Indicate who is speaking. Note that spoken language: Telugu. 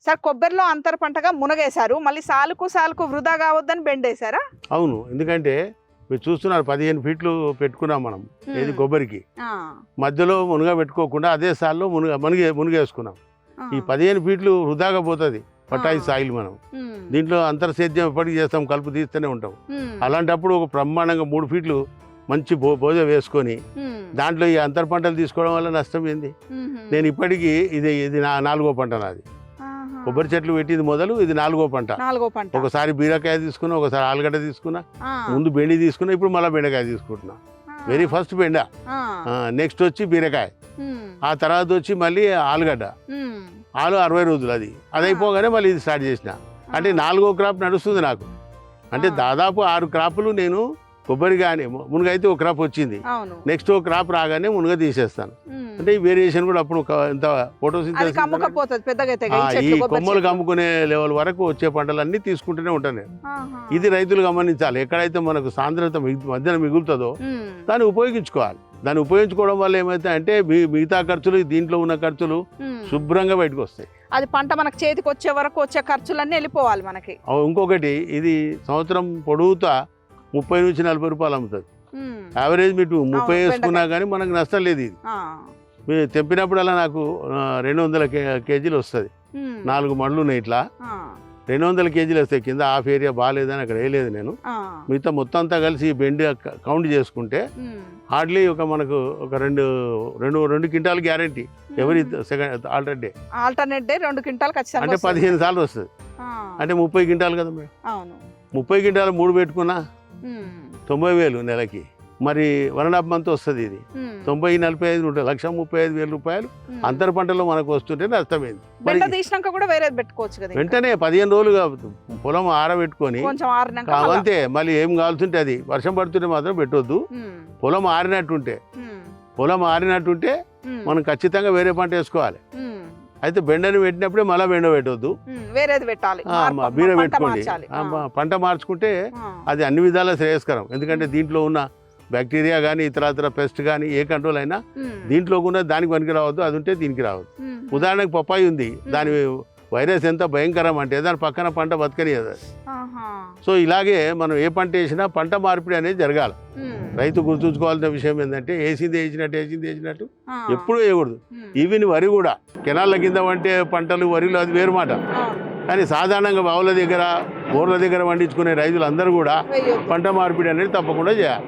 Speaker 1: సార్ కొబ్బరిలో అంతర పంటగా మునగేశారు, మళ్ళీ సాలుకు వృధా కావద్దని బెండేశారా?
Speaker 2: అవును, ఎందుకంటే మీరు చూస్తున్నారు 15 ఫీట్లు పెట్టుకున్నాం మనం ఏది కొబ్బరికి, మధ్యలో మునుగ పెట్టుకోకుండా అదే సాల్లో మునిగేసుకున్నాం. ఈ 15 ఫీట్లు వృధాగా పోతుంది పట్టాయి సాయిల్. మనం దీంట్లో అంతర్ సేద్యం ఎప్పటికీ చేస్తాం, కలుపు తీస్తూనే ఉంటాం. అలాంటప్పుడు ఒక బ్రహ్మాండంగా 3 ఫీట్లు మంచి బోజ వేసుకొని దాంట్లో ఈ అంతర పంటలు తీసుకోవడం వల్ల నష్టం ఏంది? నేను ఇప్పటికీ ఇది 4వ పంట నాది. కొబ్బరి చెట్లు పెట్టింది మొదలు, ఇది 4వ పంట. ఒకసారి బీరకాయ తీసుకున్నా, ఒకసారి ఆలుగడ్డ తీసుకున్నా, ముందు బెండి తీసుకున్నా, ఇప్పుడు మళ్ళీ బెండకాయ తీసుకుంటున్నా. వెరీ ఫస్ట్ బెండ, నెక్స్ట్ వచ్చి బీరకాయ, ఆ తర్వాత వచ్చి మళ్ళీ ఆలుగడ్డ. 60 రోజులు అది అయిపోగానే మళ్ళీ ఇది స్టార్ట్ చేసిన. అంటే 4వ క్రాప్ నడుస్తుంది నాకు. అంటే దాదాపు 6 క్రాపులు నేను కొబ్బరి కానీ మునుగైతే ఒక క్రాప్ వచ్చింది, నెక్స్ట్ ఒక క్రాప్ రాగానే మునుగ తీసేస్తాను. అంటే ఈ వేరియేషన్ కూడా అప్పుడు ఎంత ఫోటోసింథసిస్ ఈ కొమ్మలు కమ్ముకునే లెవెల్ వరకు వచ్చే పంటలన్నీ తీసుకుంటూనే ఉంటాను నేను. ఇది రైతులు గమనించాలి. ఎక్కడైతే మనకు సాంద్రత మధ్యన మిగులుతుందో దాన్ని ఉపయోగించుకోవాలి. దాన్ని ఉపయోగించుకోవడం వల్ల ఏమైతే అంటే మిగతా ఖర్చులు, దీంట్లో ఉన్న ఖర్చులు శుభ్రంగా బయటకు వస్తాయి.
Speaker 1: అది పంట మనకు చేతికి వచ్చే వరకు వచ్చే ఖర్చులన్నీ వెళ్ళిపోవాలి మనకి.
Speaker 2: ఇంకొకటి, ఇది సంవత్సరం పొడుగుతా 30 నుంచి 40 రూపాయలు అమ్ముతుంది. యావరేజ్ మీరు 30 వేసుకున్నా కానీ మనకు నష్టం లేదు. ఇది మీరు తెంపినప్పుడల్లా నాకు 200 కేజీలు వస్తుంది. 4 మడులు ఉన్నాయి, ఇట్లా 200 కేజీలు వస్తాయి. కింద హాఫ్ ఏరియా బాగాలేదని అక్కడ వేయలేదు నేను. మిగతా మొత్తం అంతా కలిసి బెండి కౌంట్ చేసుకుంటే హార్డ్లీ మనకు ఒక 2 క్వింటాల్ గ్యారంటీ ఎవరి ఆల్టర్నేట్ డే 2 క్వింటాల్ ఖచ్చితంగా. అంటే 15 సార్లు వస్తుంది. అంటే 30 క్వింటాల్ కదా మేడం. 30 క్వింటాలు 3 పెట్టుకున్నా 90,000 నెలకి. మరి 1.5 మంత్ వస్తుంది. ఇది 90-45 ఉంటుంది, 1,35,000 రూపాయలు అంతర పంటలో మనకు వస్తుంటే నష్టమైంది. వెంటనే 15 రోజులుగా పొలం ఆరబెట్టుకొని అంతే. మళ్ళీ ఏం కావాల్సింటే అది వర్షం పడుతుంటే మాత్రం పెట్టొద్దు. పొలం ఆరినట్టుంటే మనం ఖచ్చితంగా వేరే పంట వేసుకోవాలి. అయితే బెండని పెట్టినప్పుడే మళ్ళీ బెండ పెట్టొద్దు,
Speaker 1: వేరేది పెట్టాలి.
Speaker 2: బీర పెట్టుకోండి. పంట మార్చుకుంటే అది అన్ని విధాలా శ్రేయస్కరం. ఎందుకంటే దీంట్లో ఉన్న బ్యాక్టీరియా కానీ ఇతర పెస్ట్ కానీ ఏ కంట్రోల్ అయినా దీంట్లో కూడా దానికి పనికి రావద్దు, అది ఉంటే దీనికి రావద్దు. ఉదాహరణకు పప్పాయి ఉంది, దాని వైరస్ ఎంత భయంకరం అంటే దాని పక్కన పంట బతకనియదు. సో ఇలాగే మనం ఏ పంట వేసినా పంట మార్పిడి అనేది జరగాలి. రైతు గుర్తుంచుకోవాల్సిన విషయం ఏంటంటే వేసింది వేసినట్టు ఎప్పుడూ వేయకూడదు. ఈవెన్ వరి కూడా కెనాళ్ళ కింద వంటే పంటలు, వరిలో అది వేరు మాట. కానీ సాధారణంగా బావుల దగ్గర, బోర్ల దగ్గర పండించుకునే రైతులందరూ కూడా పంట మార్పిడి అనేది తప్పకుండా చేయాలి.